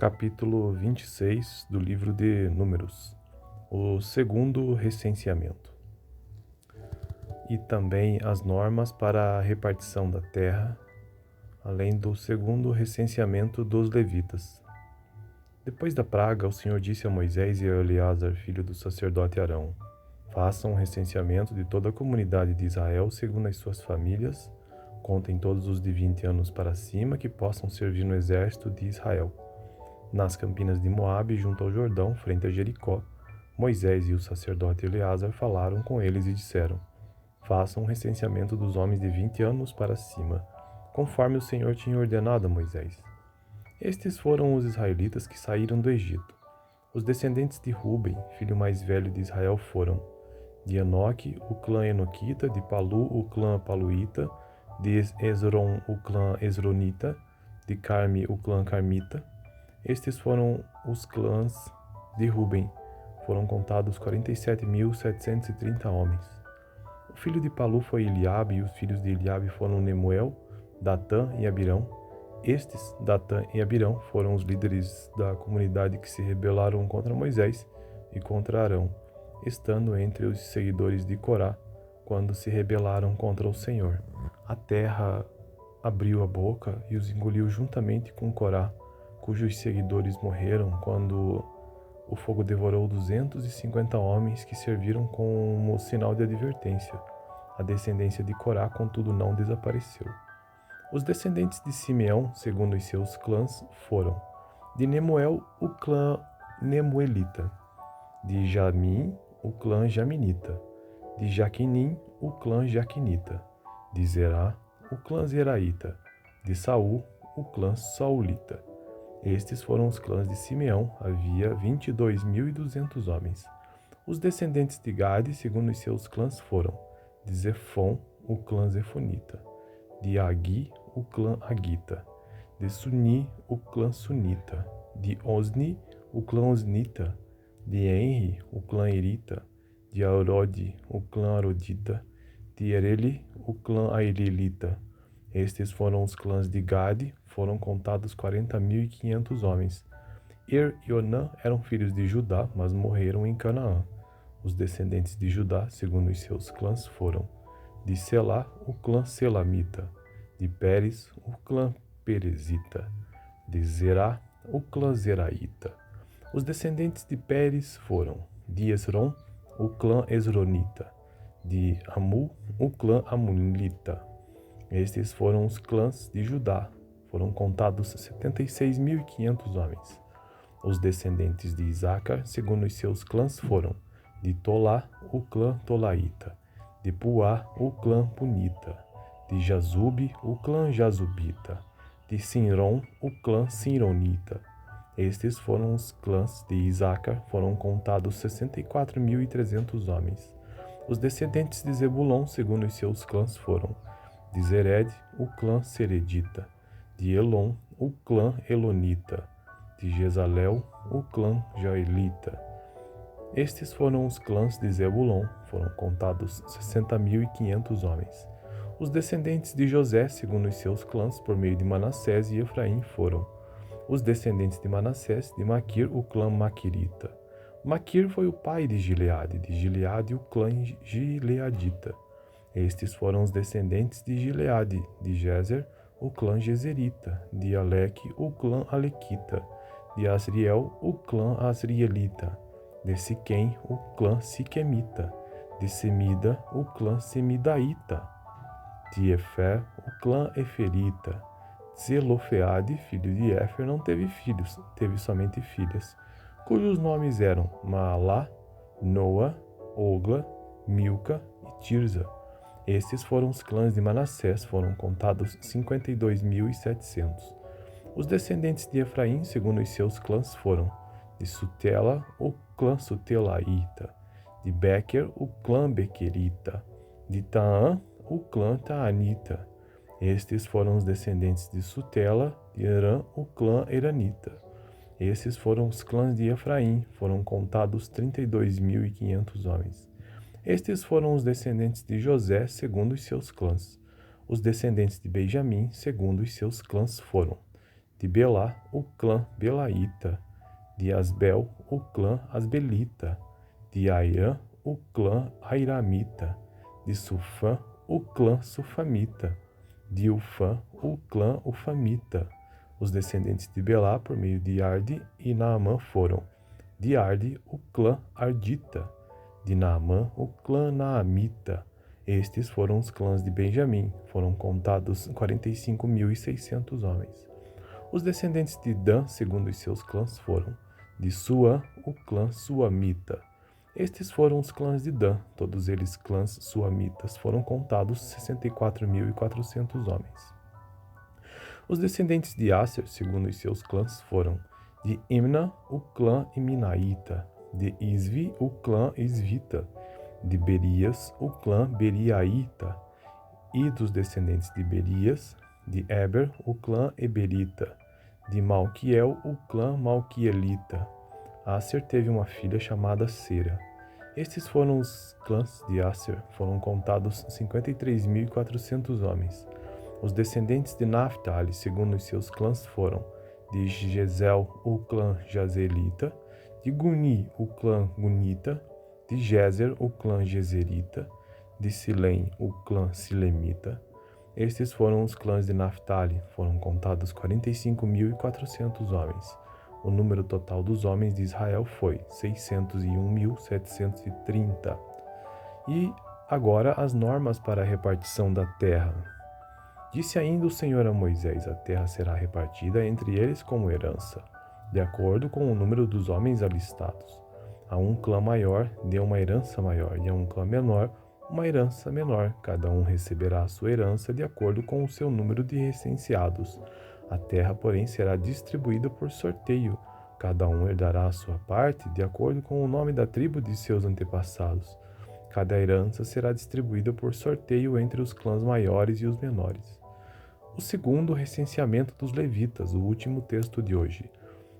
Capítulo 26 do livro de Números, o segundo recenseamento. E também as normas para a repartição da terra, além do segundo recenseamento dos levitas. Depois da praga, o Senhor disse a Moisés e a Eleazar, filho do sacerdote Arão: façam um recenseamento de toda a comunidade de Israel segundo as suas famílias, contem todos os de 20 anos para cima que possam servir no exército de Israel. Nas campinas de Moabe, junto ao Jordão, frente a Jericó, Moisés e o sacerdote Eleazar falaram com eles e disseram: façam um recenseamento dos homens de 20 anos para cima, conforme o Senhor tinha ordenado a Moisés. Estes foram os israelitas que saíram do Egito. Os descendentes de Ruben, filho mais velho de Israel, foram de Enoque, o clã Enoquita, de Palu, o clã Paluíta, de Esron, o clã Esronita, de Carmi, o clã Carmita. Estes foram os clãs de Ruben. Foram contados 47.730 homens. O filho de Palu foi Eliabe, e os filhos de Eliabe foram Nemuel, Datã e Abirão. Estes, Datã e Abirão, foram os líderes da comunidade que se rebelaram contra Moisés e contra Arão, estando entre os seguidores de Corá, quando se rebelaram contra o Senhor. A terra abriu a boca e os engoliu juntamente com Corá, cujos seguidores morreram quando o fogo devorou 250 homens que serviram como sinal de advertência. A descendência de Corá, contudo, não desapareceu. Os descendentes de Simeão, segundo os seus clãs, foram de Nemuel, o clã Nemuelita, de Jamim, o clã Jaminita, de Jaquinim, o clã Jaquinita, de Zerá, o clã Zeraíta, de Saul, o clã Saulita. Estes foram os clãs de Simeão, havia 22.200 homens. Os descendentes de Gade, segundo os seus clãs, foram de Zefon, o clã Zefonita, de Agui, o clã Agita, de Suni, o clã Sunita, de Osni, o clã Osnita, de Enri, o clã Erita, de Arode, o clã Arodita, de Ereli, o clã Aelelita. Estes foram os clãs de Gade, foram contados 40.500 homens. Er e Onã eram filhos de Judá, mas morreram em Canaã. Os descendentes de Judá, segundo os seus clãs, foram de Selá, o clã Selamita, de Pérez, o clã Perezita, de Zerá, o clã Zeraíta. Os descendentes de Pérez foram de Esron, o clã Esronita, de Amu, o clã Amulita. Estes foram os clãs de Judá, foram contados 76.500 homens. Os descendentes de Isacar, segundo os seus clãs, foram de Tolá, o clã Tolaíta, de Puá, o clã Punita, de Jazube, o clã Jazubita, de Sinron, o clã Sinronita. Estes foram os clãs de Isacar, foram contados 64.300 homens. Os descendentes de Zebulon, segundo os seus clãs, foram de Zered, o clã Seredita, de Elon, o clã Elonita, de Jezalel, o clã Jaelita. Estes foram os clãs de Zebulon, foram contados 60.500 homens. Os descendentes de José, segundo os seus clãs, por meio de Manassés e Efraim, foram os descendentes de Manassés, de Maquir, o clã Maquirita. Maquir foi o pai de Gileade o clã Gileadita. Estes foram os descendentes de Gileade, de Jezer, o clã Jezerita, de Aleque, o clã Alequita, de Asriel, o clã Asrielita, de Siquém, o clã Siquemita, de Semida, o clã Semidaíta, de Efer, o clã Eferita. Zelofeade, filho de Éfer, não teve filhos, teve somente filhas, cujos nomes eram Maalá, Noa, Ogla, Milca e Tirza. Estes foram os clãs de Manassés, foram contados 52.700. Os descendentes de Efraim, segundo os seus clãs, foram de Sutela, o clã Sutelaíta, de Bequer, o clã Bequerita, de Taã, o clã Taanita. Estes foram os descendentes de Sutela, de Herã, o clã Eranita. Esses foram os clãs de Efraim, foram contados 32.500 homens. Estes foram os descendentes de José, segundo os seus clãs. Os descendentes de Benjamim, segundo os seus clãs, foram De Belá, o clã Belaíta. De Asbel, o clã Asbelita. De Airã, o clã Airamita. De Sufã, o clã Sufamita. De Ufã, o clã Ufamita. Os descendentes de Belá, por meio de Arde e Naamã, foram: de Arde, o clã Ardita. De Naamã, o clã Naamita. Estes foram os clãs de Benjamim. Foram contados 45.600 homens. Os descendentes de Dan, segundo os seus clãs, foram: de Suã, o clã Suamita. Estes foram os clãs de Dan, todos eles clãs suamitas. Foram contados 64.400 homens. Os descendentes de Asser, segundo os seus clãs, foram: de Imna, o clã Iminaíta. De Isvi, o clã Isvita. De Berias, o clã Beriaíta. E dos descendentes de Berias: de Eber, o clã Eberita. De Malquiel, o clã Malquielita. Asser teve uma filha chamada Sera. Estes foram os clãs de Asser. Foram contados 53.400 homens. Os descendentes de Naphtali, segundo os seus clãs, foram: de Jezel, o clã Jazelita. De Guni, o clã Gunita. De Jezer, o clã Jezerita. De Silém, o clã Silemita. Estes foram os clãs de Naphtali. Foram contados 45.400 homens. O número total dos homens de Israel foi 601.730. E agora as normas para a repartição da terra. Disse ainda o Senhor a Moisés: a terra será repartida entre eles como herança, de acordo com o número dos homens alistados. A um clã maior dê uma herança maior, e a um clã menor uma herança menor. Cada um receberá a sua herança de acordo com o seu número de recenseados. A terra, porém, será distribuída por sorteio. Cada um herdará a sua parte de acordo com o nome da tribo de seus antepassados. Cada herança será distribuída por sorteio entre os clãs maiores e os menores. O segundo recenseamento dos levitas, o último texto de hoje.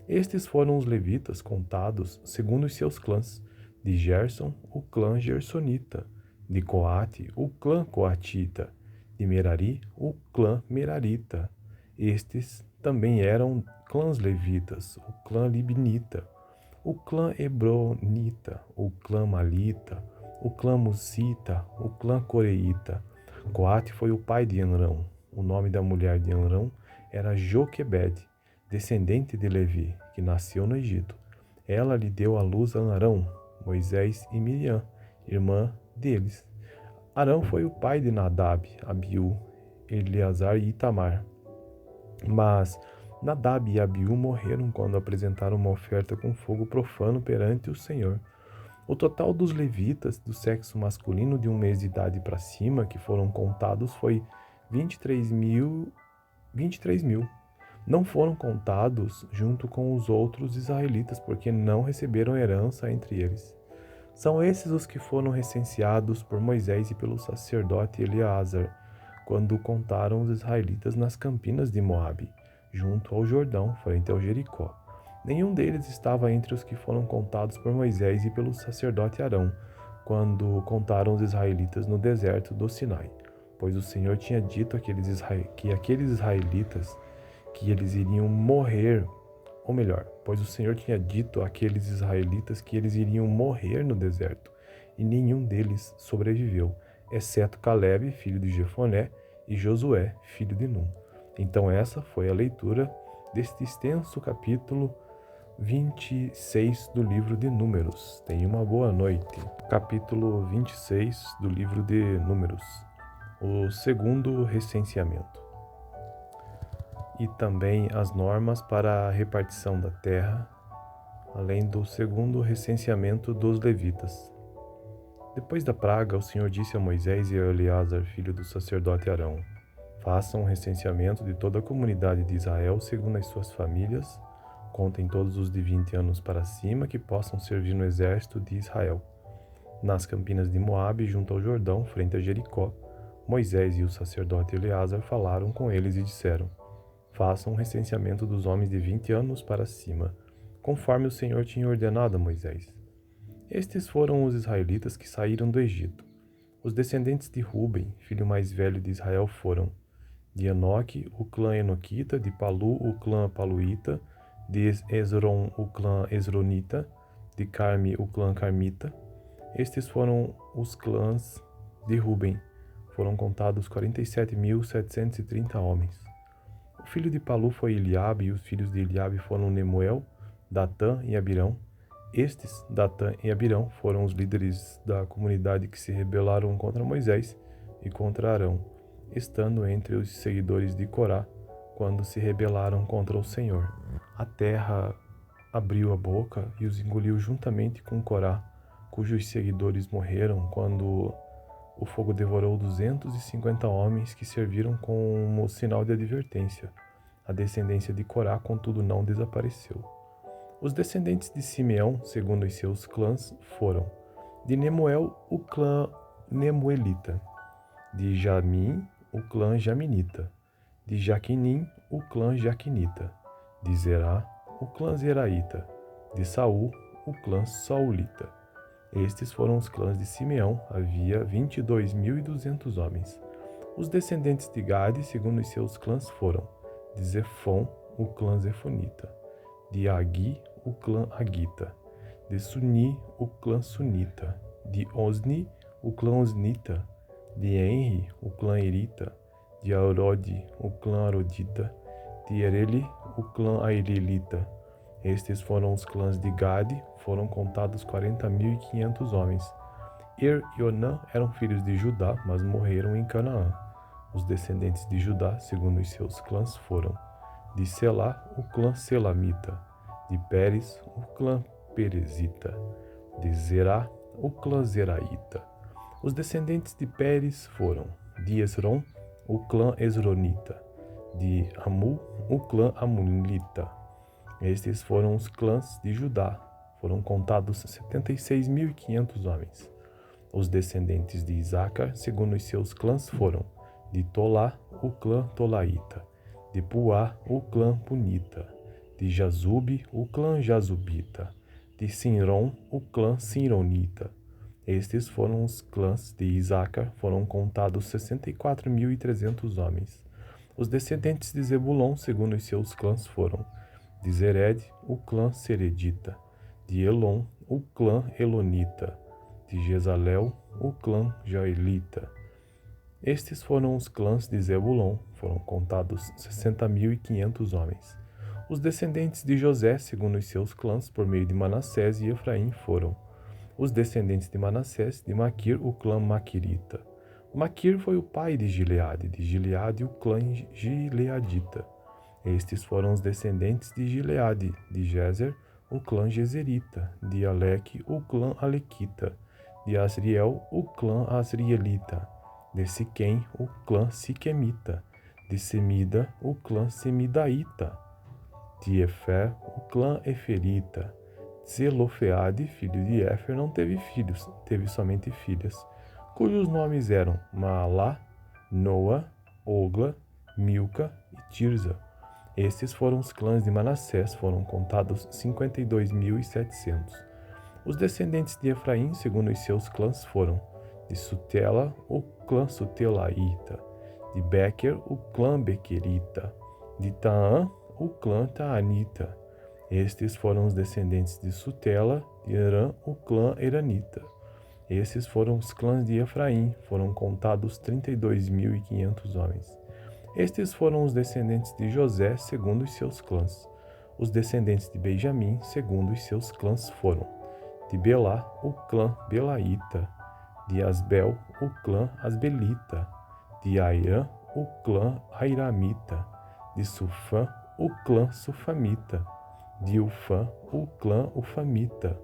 Estes foram os levitas contados segundo os seus clãs: de Gerson, o clã Gersonita. De Coate, o clã Coatita. De Merari, o clã Merarita. Estes também eram clãs levitas: o clã Libnita, o clã Hebronita, o clã Malita, o clã Musita, o clã Coreita. Coate foi o pai de Amrão. O nome da mulher de Amrão era Joquebede, descendente de Levi, que nasceu no Egito. Ela lhe deu à luz a Arão, Moisés e Miriam, irmã deles. Arão foi o pai de Nadab, Abiú, Eleazar e Itamar. Mas Nadab e Abiú morreram quando apresentaram uma oferta com fogo profano perante o Senhor. O total dos levitas do sexo masculino de um mês de idade para cima que foram contados foi 23.000. Não foram contados junto com os outros israelitas, porque não receberam herança entre eles. São esses os que foram recenseados por Moisés e pelo sacerdote Eleazar, quando contaram os israelitas nas campinas de Moabe, junto ao Jordão, frente ao Jericó. Nenhum deles estava entre os que foram contados por Moisés e pelo sacerdote Arão, quando contaram os israelitas no deserto do Sinai, pois o Senhor tinha dito que aqueles israelitas que eles iriam morrer, ou melhor, pois o Senhor tinha dito àqueles israelitas que eles iriam morrer no deserto, e nenhum deles sobreviveu, exceto Calebe, filho de Jefoné, e Josué, filho de Num. Então essa foi a leitura deste extenso capítulo 26 do livro de Números. Tenha uma boa noite. Capítulo 26 do livro de Números. O segundo recenseamento. E também as normas para a repartição da terra, além do segundo recenseamento dos levitas. Depois da praga, o Senhor disse a Moisés e a Eleazar, filho do sacerdote Arão: façam um recenseamento de toda a comunidade de Israel segundo as suas famílias. Contem todos os de 20 anos para cima que possam servir no exército de Israel. Nas campinas de Moabe, junto ao Jordão, frente a Jericó, Moisés e o sacerdote Eleazar falaram com eles e disseram: façam um recenseamento dos homens de 20 anos para cima, conforme o Senhor tinha ordenado a Moisés. Estes foram os israelitas que saíram do Egito. Os descendentes de Ruben, filho mais velho de Israel, foram: De Enoque, o clã Enoquita. De Palu, o clã Paluíta. De Esron, o clã Esronita. De Carmi, o clã Carmita. Estes foram os clãs de Ruben. Foram contados 47.730 homens. O filho de Palu foi Eliabe, e os filhos de Eliabe foram Nemuel, Datã e Abirão. Estes, Datã e Abirão, foram os líderes da comunidade que se rebelaram contra Moisés e contra Arão, estando entre os seguidores de Corá, quando se rebelaram contra o Senhor. A terra abriu a boca e os engoliu juntamente com Corá, cujos seguidores morreram quando o fogo devorou 250 homens que serviram como sinal de advertência. A descendência de Corá, contudo, não desapareceu. Os descendentes de Simeão, segundo os seus clãs, foram: de Nemuel, o clã Nemuelita; de Jamim, o clã Jaminita; de Jaquinim, o clã Jaquinita; de Zerá, o clã Zeraíta; de Saul, o clã Saulita. Estes foram os clãs de Simeão, havia 22.200 homens. Os descendentes de Gade, segundo os seus clãs, foram: de Zefon, o clã Zefonita; de Agui, o clã Agita; de Suni, o clã Sunita; de Osni, o clã Osnita; de Enri, o clã Erita; de Arode, o clã Arodita; de Ereli, o clã Aelelita. Estes foram os clãs de Gade, foram contados 40.500 homens. E Onã eram filhos de Judá, mas morreram em Canaã. Os descendentes de Judá, segundo os seus clãs, foram: de Selá, o clã Selamita; de Pérez, o clã Perezita; de Zerá, o clã Zeraíta. Os descendentes de Pérez foram: de Esrom, o clã Esronita; de Amu, o clã Amulita. Estes foram os clãs de Judá, foram contados 76.500 homens. Os descendentes de Isacar, segundo os seus clãs, foram: de Tolá, o clã Tolaíta; de Puá, o clã Punita; de Jazube, o clã Jazubita; de Sinron, o clã Sinronita. Estes foram os clãs de Isacar, foram contados 64.300 homens. Os descendentes de Zebulon, segundo os seus clãs, foram: de Zered, o clã Seredita; de Elon, o clã Elonita; de Jezalel, o clã Jaelita. Estes foram os clãs de Zebulon, foram contados 60.500 homens. Os descendentes de José, segundo os seus clãs, por meio de Manassés e Efraim, foram: os descendentes de Manassés, de Maquir, o clã Maquirita. Maquir foi o pai de Gileade, o clã Gileadita. Estes foram os descendentes de Gileade, de Jezer, o clã Jezerita; de Aleque, o clã Alequita; de Asriel, o clã Asrielita; de Siquém, o clã Siquemita; de Semida, o clã Semidaíta; de Efer, o clã Eferita. Zelofeade, filho de Éfer, não teve filhos, teve somente filhas, cujos nomes eram Maalá, Noa, Ogla, Milca e Tirza. Estes foram os clãs de Manassés, foram contados 52.700. Os descendentes de Efraim, segundo os seus clãs, foram: de Sutela, o clã Sutelaíta; de Bequer, o clã Bequerita; de Taã, o clã Taanita. Estes foram os descendentes de Sutela; de Herã, o clã Eranita. Esses foram os clãs de Efraim, foram contados 32.500 homens. Estes foram os descendentes de José, segundo os seus clãs. Os descendentes de Benjamim, segundo os seus clãs, foram: de Belá, o clã Belaíta; de Asbel, o clã Asbelita; de Airã, o clã Airamita; de Sufã, o clã Sufamita; de Ufã, o clã Ufamita.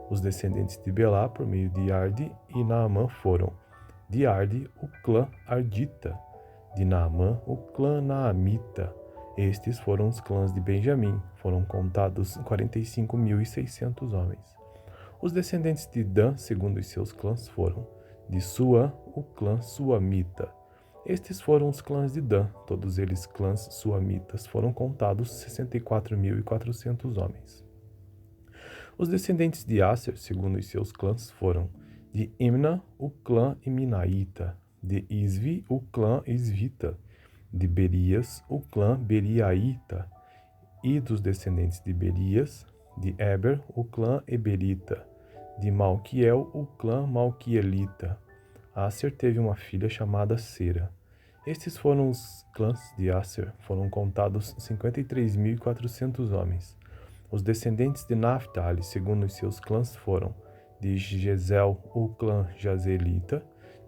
Os descendentes de Belá, por meio de Arde e Naamã, foram: de Arde, o clã Ardita; de Naamã, o clã Naamita. Estes foram os clãs de Benjamim, foram contados 45.600 homens. Os descendentes de Dan, segundo os seus clãs, foram: de Suã, o clã Suamita. Estes foram os clãs de Dan, todos eles clãs suamitas, foram contados 64.400 homens. Os descendentes de Aser, segundo os seus clãs, foram: de Imna, o clã Iminaíta; de Isvi, o clã Isvita; De Berias, o clã Beriaíta, e dos descendentes de Berias, de Eber, o clã Eberita, de Malquiel, o clã Malquielita. Asser teve uma filha chamada Sera. Estes foram os clãs de Asser, foram contados 53.400 homens. Os descendentes de Naphtali, segundo os seus clãs, foram de Jezel, o clã Jazelita,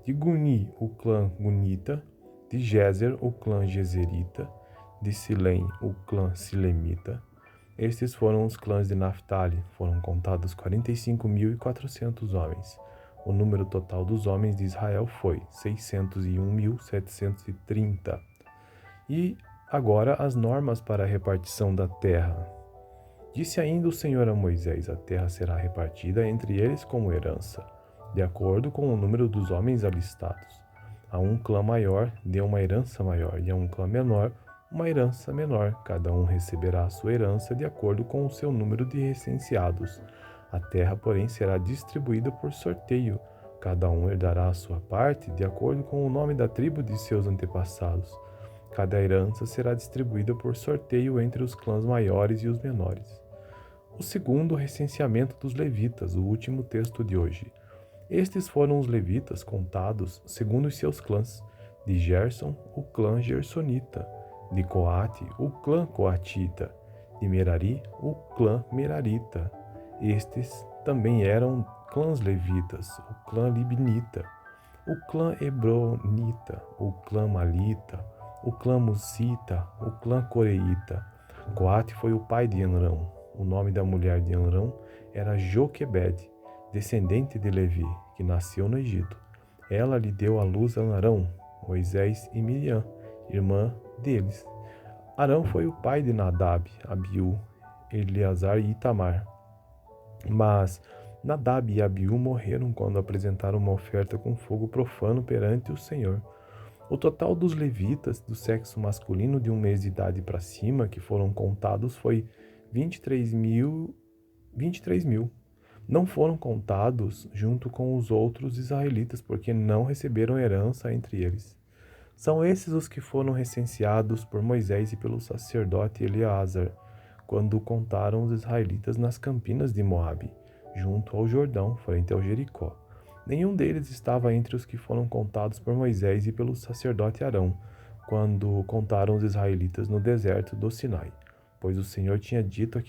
de Guni, o clã Gunita, de Jezer, o clã Jezerita, de Silém, o clã Silemita. Estes foram os clãs de Naphtali, foram contados 45.400 homens. O número total dos homens de Israel foi 601.730. E agora as normas para a repartição da terra. Disse ainda o Senhor a Moisés: a terra será repartida entre eles como herança, de acordo com o número dos homens alistados. A um clã maior dê uma herança maior, e a um clã menor uma herança menor. Cada um receberá a sua herança de acordo com o seu número de recenseados. A terra, porém, será distribuída por sorteio. Cada um herdará a sua parte de acordo com o nome da tribo de seus antepassados. Cada herança será distribuída por sorteio entre os clãs maiores e os menores. O segundo recenseamento dos levitas, o último texto de hoje. Estes foram os levitas contados segundo os seus clãs: de Gerson, o clã gersonita; de Coate, o clã coatita; de Merari, o clã merarita. Estes também eram clãs levitas: o clã libnita, o clã hebronita, o clã malita, o clã musita, o clã coreíta. Coate foi o pai de Amrão. O nome da mulher de Amrão era Joquebede, descendente de Levi, que nasceu no Egito. Ela lhe deu à luz a Arão, Moisés e Miriam, irmã deles. Arão foi o pai de Nadab, Abiú, Eleazar e Itamar. Mas Nadab e Abiú morreram quando apresentaram uma oferta com fogo profano perante o Senhor. O total dos levitas do sexo masculino de 1 mês de idade para cima que foram contados foi 23.000. Não foram contados junto com os outros israelitas, porque não receberam herança entre eles. São esses os que foram recenseados por Moisés e pelo sacerdote Eleazar, quando contaram os israelitas nas campinas de Moabe, junto ao Jordão, frente ao Jericó. Nenhum deles estava entre os que foram contados por Moisés e pelo sacerdote Arão, quando contaram os israelitas no deserto do Sinai, pois o Senhor tinha dito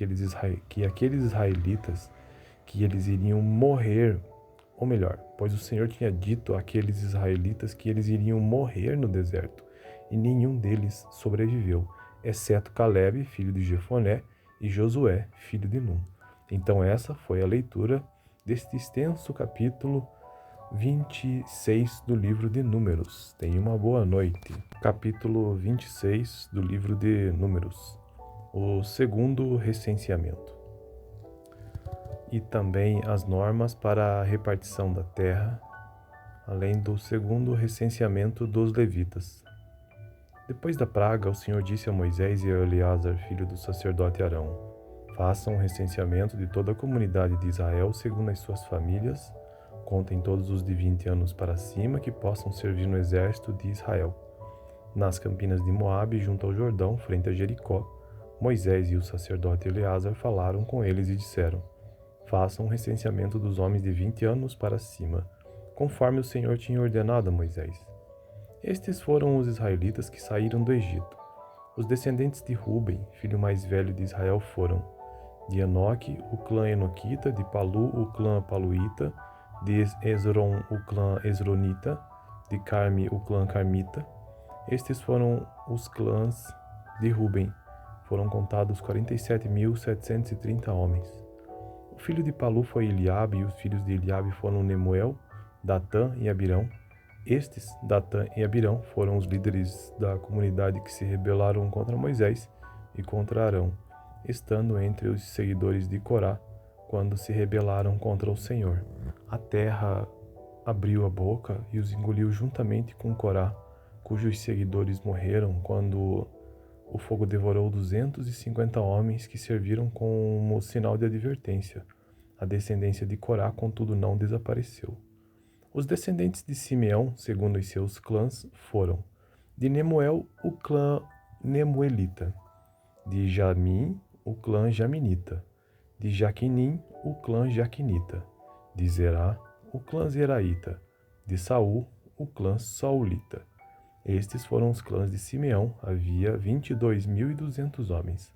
que aqueles israelitas que eles iriam morrer, ou melhor, pois o Senhor tinha dito àqueles israelitas que eles iriam morrer no deserto, e nenhum deles sobreviveu, exceto Calebe, filho de Jefoné, e Josué, filho de Num. Então essa foi a leitura deste extenso capítulo 26 do livro de Números. Tenha uma boa noite. Capítulo 26 do livro de Números. O segundo recenseamento. E também as normas para a repartição da terra, além do segundo recenseamento dos levitas. Depois da praga, o Senhor disse a Moisés e a Eleazar, filho do sacerdote Arão: façam um recenseamento de toda a comunidade de Israel segundo as suas famílias. Contem todos os de 20 anos para cima que possam servir no exército de Israel. Nas campinas de Moabe, junto ao Jordão, frente a Jericó, Moisés e o sacerdote Eleazar falaram com eles e disseram: façam um recenseamento dos homens de 20 anos para cima, conforme o Senhor tinha ordenado a Moisés. Estes foram os israelitas que saíram do Egito. Os descendentes de Ruben, filho mais velho de Israel, foram de Enoque, o clã Enoquita; de Palu, o clã Paluíta; de Esron, o clã Esronita; de Carmi, o clã Carmita. Estes foram os clãs de Ruben. Foram contados 47.730 homens. O filho de Palu foi Eliabe, e os filhos de Eliabe foram Nemuel, Datã e Abirão. Estes, Datã e Abirão, foram os líderes da comunidade que se rebelaram contra Moisés e contra Arão, estando entre os seguidores de Corá, quando se rebelaram contra o Senhor. A terra abriu a boca e os engoliu juntamente com Corá, cujos seguidores morreram quando o fogo devorou 250 homens que serviram como sinal de advertência. A descendência de Corá, contudo, não desapareceu. Os descendentes de Simeão, segundo os seus clãs, foram De Nemuel, o clã Nemuelita. De Jamim, o clã Jaminita. De Jaquinim, o clã Jaquinita. De Zerá, o clã Zeraíta. De Saul, o clã Saulita. Estes foram os clãs de Simeão, havia 22.200 homens.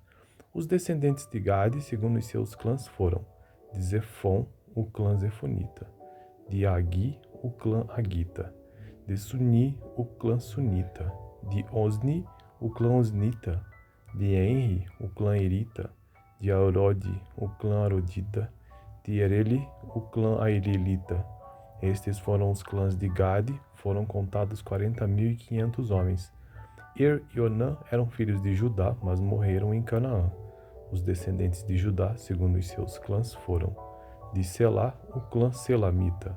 Os descendentes de Gade, segundo os seus clãs, foram de Zefon, o clã Zefonita. De Agi, o clã Agita. De Suni, o clã Sunita. De Osni, o clã Osnita. De Enri, o clã Erita. De Arode, o clã Arodita. De Ereli, o clã Airelita. Estes foram os clãs de Gade, foram contados 40.500 homens. Er e Onã eram filhos de Judá, mas morreram em Canaã. Os descendentes de Judá, segundo os seus clãs, foram de Selá, o clã Selamita.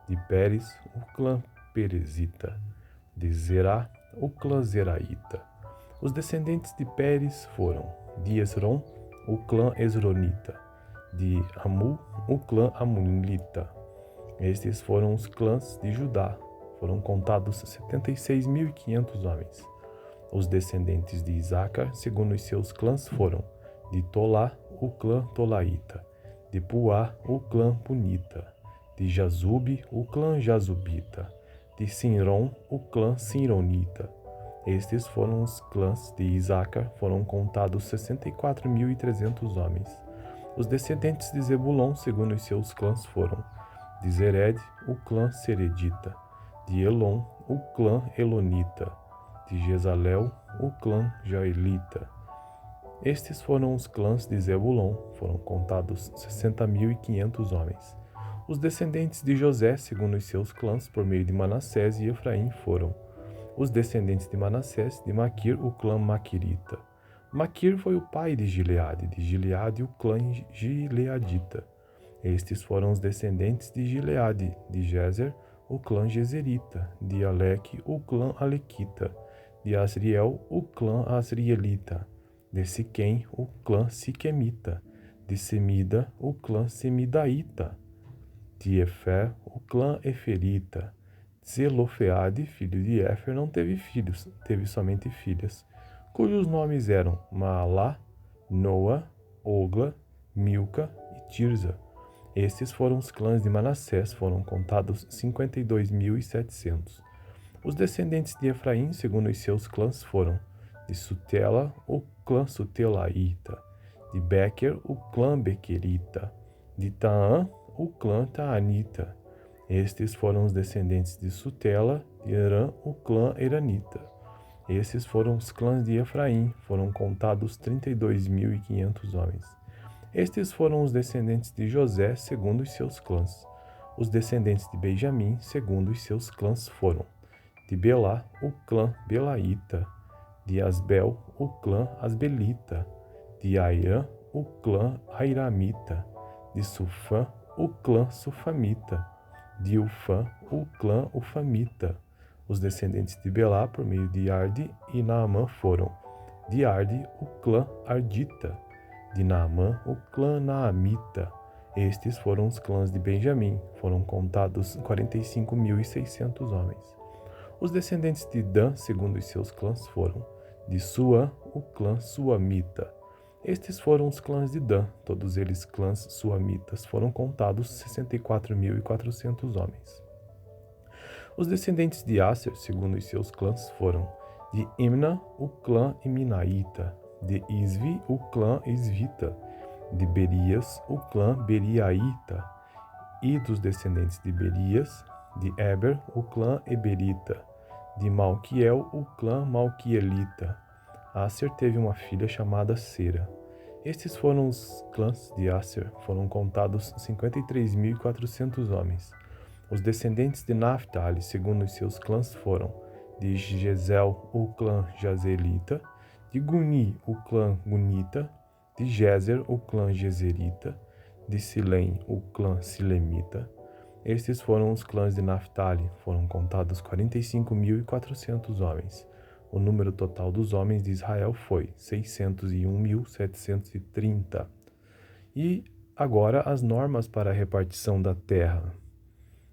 De Pérez, o clã Perezita. De Zerá, o clã Zeraíta. Os descendentes de Pérez foram de Esrom, o clã Esronita. De Amu, o clã Amunita. Estes foram os clãs de Judá. Foram contados 76.500 homens. Os descendentes de Isacar, segundo os seus clãs, foram de Tolá, o clã Tolaíta. De Puá, o clã Punita. De Jazube, o clã Jazubita. De Sinron, o clã Sinronita. Estes foram os clãs de Isacar, foram contados 64.300 homens. Os descendentes de Zebulon, segundo os seus clãs, foram de Zered, o clã Seredita. De Elon, o clã Elonita. De Jezalel, o clã Jaelita. Estes foram os clãs de Zebulon, foram contados 60.500 homens. Os descendentes de José, segundo os seus clãs, por meio de Manassés e Efraim, foram os descendentes de Manassés, de Maquir, o clã Maquirita. Maquir foi o pai de Gileade o clã Gileadita. Estes foram os descendentes de Gileade, de Jezer, o clã Jezerita, de Aleque, o clã Alequita, de Asriel, o clã Asrielita, de Siquém, o clã Siquemita, de Semida, o clã Semidaíta, de Efer, o clã Eferita. Zelofeade, filho de Éfer, não teve filhos, teve somente filhas, cujos nomes eram Maalá, Noa, Ogla, Milca e Tirza. Estes foram os clãs de Manassés, foram contados 52.700. Os descendentes de Efraim, segundo os seus clãs, foram de Sutela, o clã Sutelaíta, de Bequer, o clã Bequerita, de Taã, o clã Taanita. Estes foram os descendentes de Sutela, de Herã, o clã Eranita. Esses foram os clãs de Efraim, foram contados 32.500 homens. Estes foram os descendentes de José, segundo os seus clãs. Os descendentes de Benjamim, segundo os seus clãs, foram de Belá, o clã Belaíta, de Asbel, o clã Asbelita, de Airã, o clã Airamita, de Sufã, o clã Sufamita, de Ufã, o clã Ufamita. Os descendentes de Belá, por meio de Arde e Naamã, foram de Arde, o clã Ardita, de Naamã, o clã Naamita. Estes foram os clãs de Benjamim, foram contados 45.600 homens. Os descendentes de Dan, segundo os seus clãs, foram de Suã, o clã Suamita. Estes foram os clãs de Dan, todos eles clãs suamitas, foram contados 64.400 homens. Os descendentes de Aser, segundo os seus clãs, foram de Imna, o clã Iminaíta, de Isvi, o clã Isvita, de Berias, o clã Beriaíta, e dos descendentes de Berias, de Eber, o clã Eberita, de Malquiel, o clã Malquielita. Aser teve uma filha chamada Sera. Estes foram os clãs de Aser, foram contados 53.400 homens. Os descendentes de Naphtali, segundo os seus clãs, foram de Jezel, o clã Jazelita, de Guni, o clã Gunita, de Jezer, o clã Jezerita, de Silém, o clã Silemita. Estes foram os clãs de Naphtali, foram contados 45.400 homens. O número total dos homens de Israel foi 601.730. E agora as normas para a repartição da terra.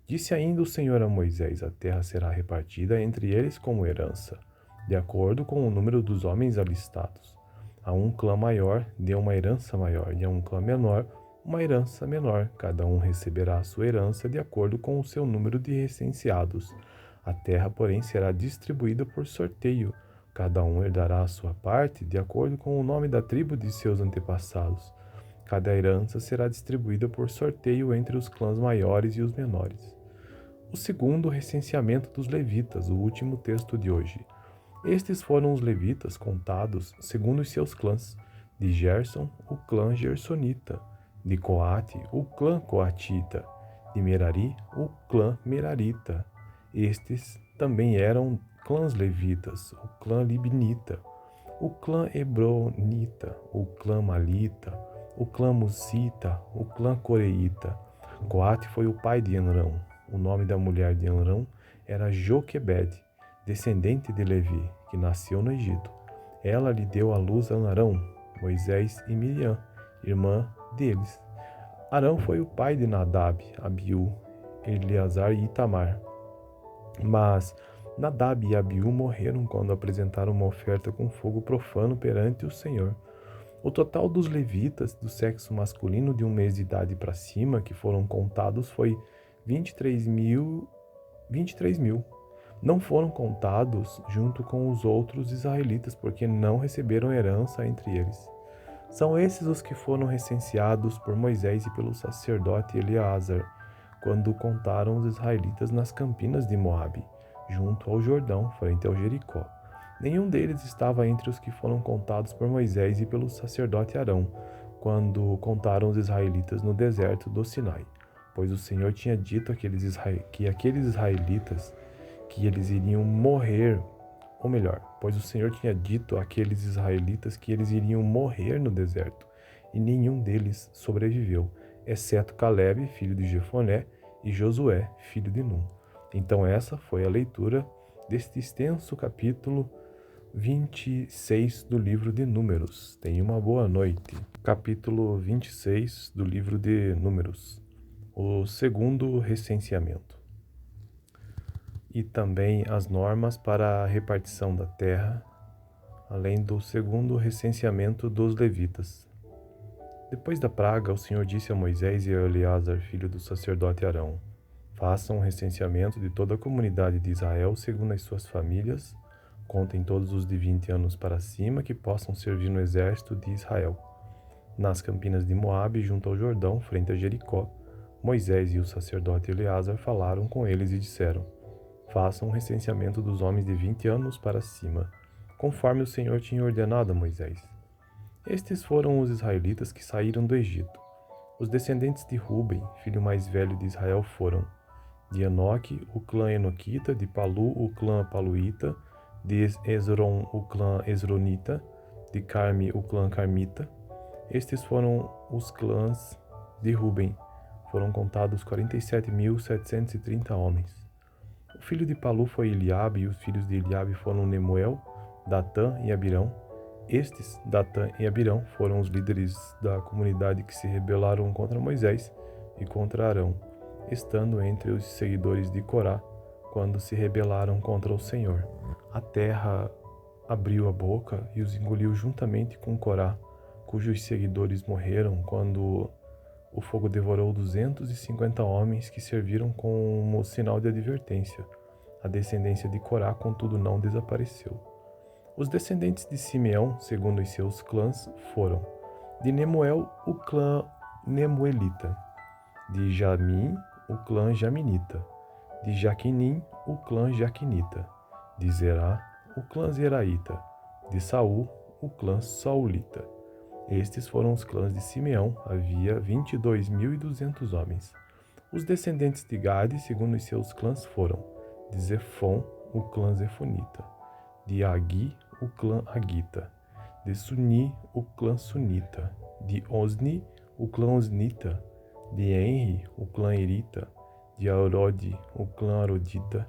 Disse ainda o Senhor a Moisés: a terra será repartida entre eles como herança. de acordo com o número dos homens alistados. A um clã maior deu uma herança maior, e a um clã menor uma herança menor. Cada um receberá a sua herança de acordo com o seu número de recenseados. A terra, porém, será distribuída por sorteio. Cada um herdará a sua parte de acordo com o nome da tribo de seus antepassados. Cada herança será distribuída por sorteio entre os clãs maiores e os menores. O segundo recenseamento dos levitas, o último texto de hoje. Estes foram os levitas contados segundo os seus clãs: de Gerson, o clã gersonita; de Coate, o clã coatita; de Merari, o clã merarita. Estes também eram clãs levitas: o clã libnita, o clã hebronita, o clã malita, o clã musita, o clã coreíta. Coate foi o pai de Amrão. O nome da mulher de Amrão era Joquebede, descendente de Levi, que nasceu no Egito. Ela lhe deu à luz a Arão, Moisés e Miriam, irmã deles. Arão foi o pai de Nadab, Abiú, Eleazar e Itamar. Mas Nadab e Abiú morreram quando apresentaram uma oferta com fogo profano perante o Senhor. O total dos levitas do sexo masculino de um mês de idade para cima que foram contados foi 23.000. Não foram contados junto com os outros israelitas, porque não receberam herança entre eles. São esses os que foram recenseados por Moisés e pelo sacerdote Eleazar, quando contaram os israelitas nas campinas de Moabe, junto ao Jordão, frente ao Jericó. Nenhum deles estava entre os que foram contados por Moisés e pelo sacerdote Arão, quando contaram os israelitas no deserto do Sinai, pois o Senhor tinha dito que aqueles israelitas que eles iriam morrer, ou melhor, pois o Senhor tinha dito àqueles israelitas que eles iriam morrer no deserto, e nenhum deles sobreviveu, exceto Calebe, filho de Jefoné, e Josué, filho de Num. Então essa foi a leitura deste extenso capítulo 26 do livro de Números. Tenha uma boa noite. Capítulo 26 do livro de Números. O segundo recenseamento. E também as normas para a repartição da terra, além do segundo recenseamento dos levitas. Depois da praga, o Senhor disse a Moisés e a Eleazar, filho do sacerdote Arão: façam um recenseamento de toda a comunidade de Israel segundo as suas famílias. Contem todos os de 20 anos para cima que possam servir no exército de Israel. Nas campinas de Moabe, junto ao Jordão, frente a Jericó, Moisés e o sacerdote Eleazar falaram com eles e disseram: façam um recenseamento dos homens de 20 anos para cima, conforme o Senhor tinha ordenado a Moisés. Estes foram os israelitas que saíram do Egito. Os descendentes de Ruben, filho mais velho de Israel, foram: de Enoque, o clã enoquita; de Palu, o clã paluíta; de Esron, o clã esronita; de Carme, o clã carmita. Estes foram os clãs de Ruben. Foram contados 47.730 homens. O filho de Palu foi Eliabe, e os filhos de Eliabe foram Nemuel, Datã e Abirão. Estes, Datã e Abirão, foram os líderes da comunidade que se rebelaram contra Moisés e contra Arão, estando entre os seguidores de Corá, quando se rebelaram contra o Senhor. A terra abriu a boca e os engoliu juntamente com Corá, cujos seguidores morreram quando o fogo devorou 250 homens que serviram como sinal de advertência. A descendência de Corá, contudo, não desapareceu. Os descendentes de Simeão, segundo os seus clãs, foram: de Nemuel, o clã nemuelita; de Jamim, o clã jaminita; de Jaquinim, o clã jaquinita; de Zerá, o clã zeraíta; de Saul, o clã saulita. Estes foram os clãs de Simeão. Havia 22.200 homens. Os descendentes de Gade, segundo os seus clãs, foram: de Zefon, o clã zefonita; de Agui, o clã agita; de Suni, o clã sunita; de Osni, o clã osnita; de Enri, o clã erita; de Arode, o clã arodita;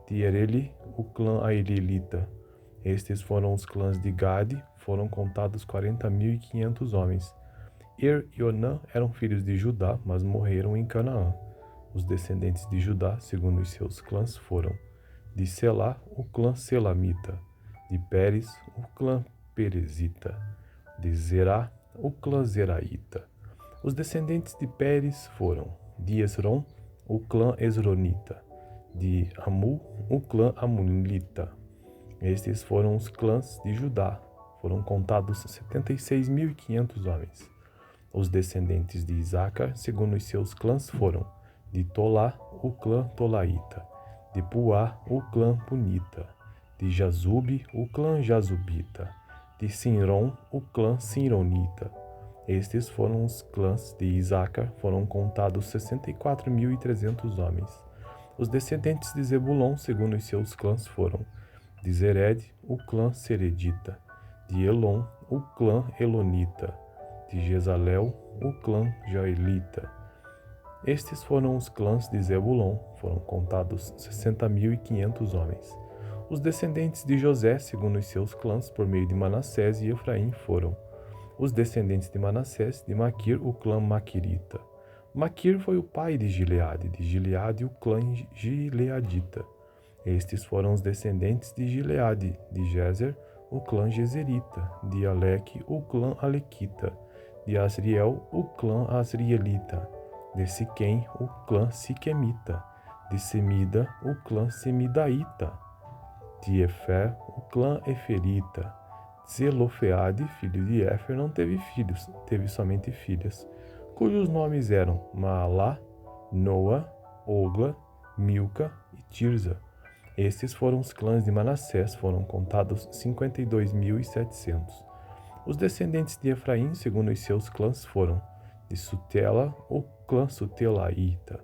de Ereli, o clã aerelita. Estes foram os clãs de Gade. Foram contados 40.500 homens. Er e Onã eram filhos de Judá, mas morreram em Canaã. Os descendentes de Judá, segundo os seus clãs, foram: de Selá, o clã selamita; De Pérez, o clã Perezita. De Zerá, o clã Zeraíta. Os descendentes de Pérez foram de Esrom, o clã Esronita. De Amu, o clã Amulita. Estes foram os clãs de Judá. Foram contados 76.500 homens. Os descendentes de Isacar, segundo os seus clãs, foram de Tolá, o clã Tolaíta. De Puá, o clã Punita. De Jazube, o clã Jazubita. De Sinrom, o clã Sinronita. Estes foram os clãs de Isacar, foram contados 64.300 homens. Os descendentes de Zebulon, segundo os seus clãs, foram de Zered, o clã Seredita. De Elon, o clã Elonita. De Jezalel, o clã Joelita. Estes foram os clãs de Zebulon, foram contados 60.500 homens. Os descendentes de José, segundo os seus clãs, por meio de Manassés e Efraim, foram os descendentes de Manassés, de Maquir, o clã Maquirita. Maquir foi o pai de Gileade, o clã Gileadita. Estes foram os descendentes de Gileade, de Jezer, o clã Jezerita, de Aleque, o clã Alequita, de Asriel, o clã Asrielita, de Siquém, o clã Siquemita, de Semida, o clã Semidaíta, de Efer, o clã Eferita. Zelofeade, filho de Éfer, não teve filhos, teve somente filhas, cujos nomes eram Maalá, Noa, Ogla, Milca e Tirza. Estes foram os clãs de Manassés, foram contados 52.700. Os descendentes de Efraim, segundo os seus clãs, foram de Sutela, o clã Sutelaíta,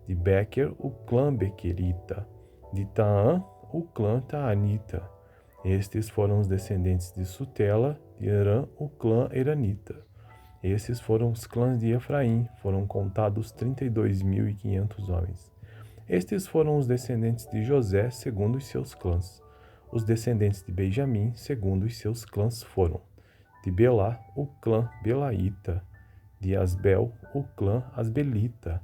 de Bequer, o clã Bequerita, de Taã, o clã Taanita. Estes foram os descendentes de Sutela, de Herã, o clã Eranita. Esses foram os clãs de Efraim, foram contados 32.500 homens. Estes foram os descendentes de José, segundo os seus clãs. Os descendentes de Benjamim, segundo os seus clãs, foram de Belá, o clã Belaíta, de Asbel, o clã Asbelita,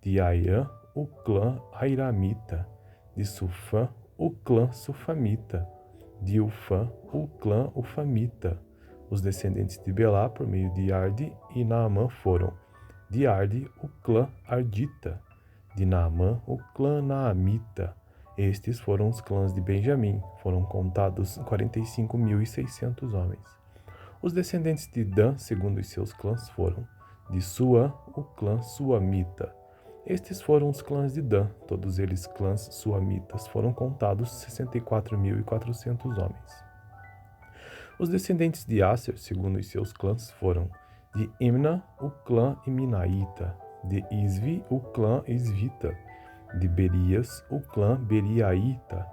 de Airã, o clã Airamita, de Sufã, o clã Sufamita, de Ufã, o clã Ufamita. Os descendentes de Belá, por meio de Arde e Naamã, foram de Arde, o clã Ardita, de Naamã, o clã Naamita. Estes foram os clãs de Benjamim, foram contados 45.600 homens. Os descendentes de Dan, segundo os seus clãs, foram de Suã, o clã Suamita. Estes foram os clãs de Dan, todos eles clãs suamitas, foram contados 64.400 homens. Os descendentes de Aser, segundo os seus clãs, foram de Imna, o clã Iminaíta, de Isvi, o clã Isvita, de Berias, o clã Beriaíta,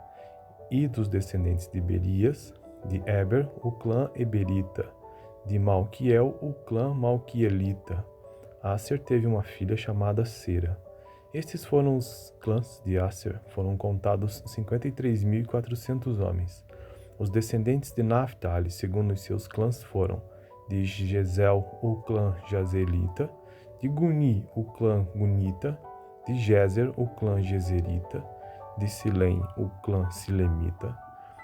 e dos descendentes de Berias, de Eber, o clã Eberita, de Malquiel, o clã Malquielita. Aser teve uma filha chamada Sera. Estes foram os clãs de Aser, foram contados 53.400 homens. Os descendentes de Naphtali, segundo os seus clãs, foram de Jezel, o clã Jazelita, de Guni, o clã Gunita, de Jezer, o clã Jezerita, de Silém, o clã Silemita.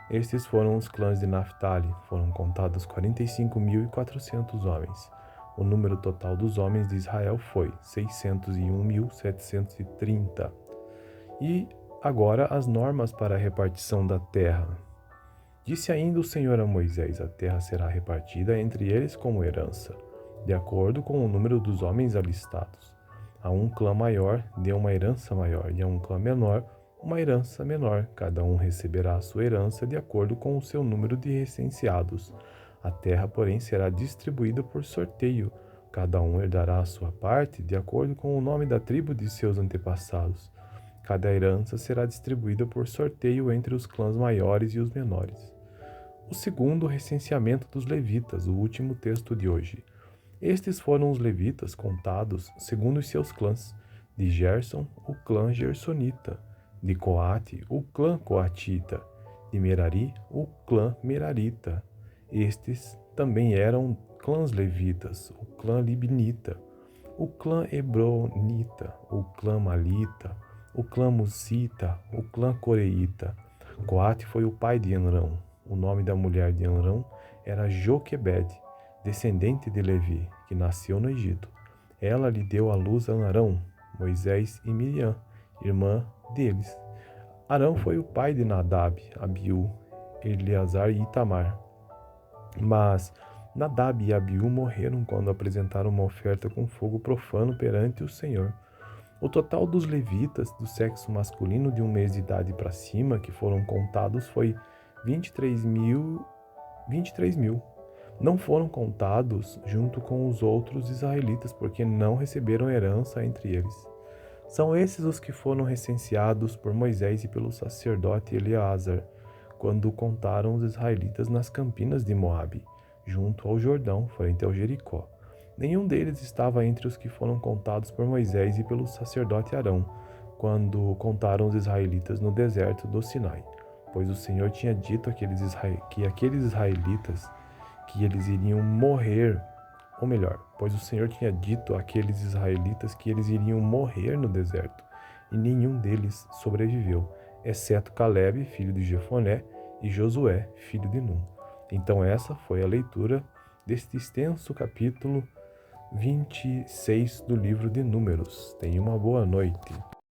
Estes foram os clãs de Naphtali, foram contados 45.400 homens. O número total dos homens de Israel foi 601.730. E agora as normas para a repartição da terra. Disse ainda o Senhor a Moisés: a terra será repartida entre eles como herança, de acordo com o número dos homens alistados. A um clã maior dê uma herança maior, e a um clã menor uma herança menor. Cada um receberá a sua herança de acordo com o seu número de recenseados. A terra, porém, será distribuída por sorteio. Cada um herdará a sua parte de acordo com o nome da tribo de seus antepassados. Cada herança será distribuída por sorteio entre os clãs maiores e os menores. O segundo recenseamento dos levitas, o último texto de hoje. Estes foram os levitas contados segundo os seus clãs: de Gerson, o clã Gersonita, de Coate, o clã Coatita, de Merari, o clã Merarita. Estes também eram clãs levitas: o clã Libnita, o clã Hebronita, o clã Malita, o clã Musita, o clã Coreita. Coate foi o pai de Enrão. O nome da mulher de Arão era Joquebede, descendente de Levi, que nasceu no Egito. Ela lhe deu à luz a Arão, Moisés e Miriam, irmã deles. Arão foi o pai de Nadab, Abiú, Eleazar e Itamar. Mas Nadab e Abiú morreram quando apresentaram uma oferta com fogo profano perante o Senhor. O total dos levitas do sexo masculino de 1 mês de idade para cima que foram contados foi 23.000. Não foram contados junto com os outros israelitas, porque não receberam herança entre eles. São esses os que foram recenseados por Moisés e pelo sacerdote Eleazar, quando contaram os israelitas nas campinas de Moabe, junto ao Jordão, frente ao Jericó. Nenhum deles estava entre os que foram contados por Moisés e pelo sacerdote Arão, quando contaram os israelitas no deserto do Sinai, pois o Senhor tinha dito que aqueles israelitas que eles iriam morrer, ou melhor, pois o Senhor tinha dito àqueles israelitas que eles iriam morrer no deserto, e nenhum deles sobreviveu, exceto Calebe, filho de Jefoné, e Josué, filho de Num. Então essa foi a leitura deste extenso capítulo 26 do livro de Números. Tenha uma boa noite.